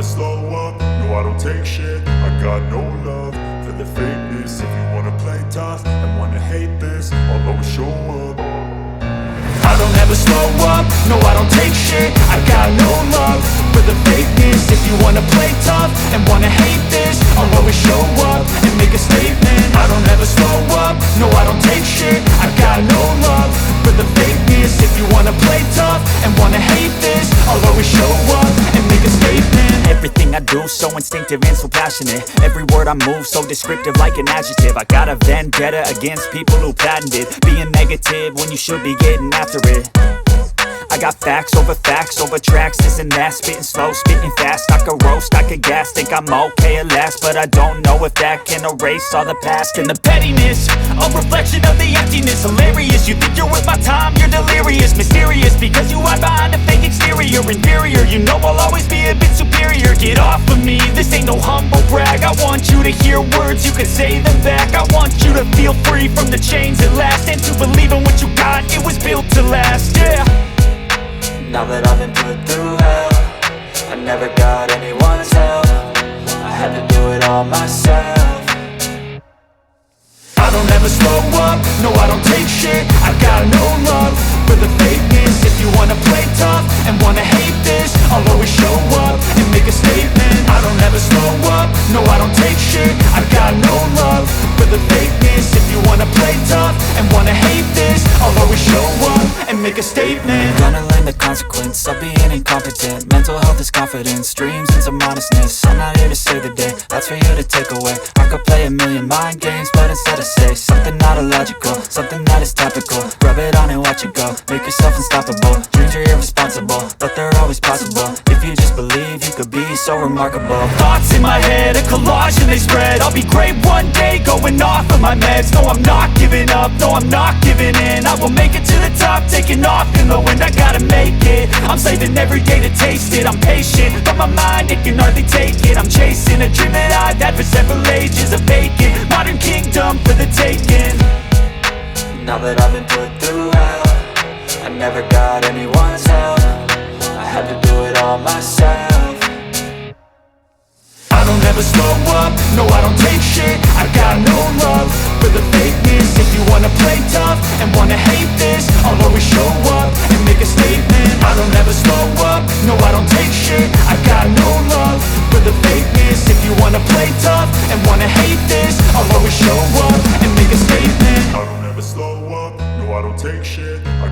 slow up, no I don't take shit. I got no love for the fakeness. If you wanna play tough and wanna hate this, I'll always show up. I don't ever slow up, no I don't take shit. I got no love for the fakeness. If you wanna play tough and wanna hate this, I'll always show up and make a statement. I don't ever slow up, no I don't take shit. I got no love for the fakeness. If you wanna play tough and wanna hate this, I'll always show up and make a statement. Everything I do so instinctive and so passionate. Every word I move so descriptive like an adjective. I got a vendetta against people who patented being negative when you should be getting after it. I got facts over tracks, this and that. Spitting slow, spitting fast, I could roast, I could gas. Think I'm okay at last, but I don't know if that can erase all the past. And the pettiness, a reflection of the emptiness. Hilarious, you think you're worth my time, you're delirious. Mysterious, because you hide behind a fake exterior. Inferior, you know I'll always be a bit superior. Get off of me, this ain't no humble brag. I want you to hear words, you can say them back. I want you to feel free from the chains at last, and to believe in what you got, it was built to last, yeah. Now that I've been put through hell, I never got anyone's help. I had to do it all myself. I don't ever slow up, no I don't take shit. I got no love for the fakeness. If you wanna play tough and wanna hate this, I'll always show up and make a statement. I don't ever slow up, no I don't take shit. I got no love for the fakeness. If you wanna play tough and wanna hate this, I'll always show up and make a statement. Gonna learn the consequence of being incompetent. Mental health is confidence, dreams and some honestness. I'm not here to save the day, that's for you to take away. I could play a million mind games, but instead I say something not illogical, something that is topical. Rub it on and watch it go, make yourself unstoppable. Dreams are irresponsible, but they're always possible. If you just believe, you could be so remarkable. Thoughts in my head, a collage and they spread. I'll be great one day, going off of my meds. No, I'm not giving up, no, I'm not giving in. I will make it to the top, taking off in the wind. I gotta make it, I'm saving every day to taste it. I'm patient, but my mind, it can hardly take it. I'm chasing a dream that I've had for several ages. A vacant, modern kingdom for the taking. Now that I've been put through hell, I never got anyone's help. I had to do it all myself. I don't ever slow up, no I don't take shit. I got no love for the fakeness. If you wanna play tough and wanna hate this, I'll always show up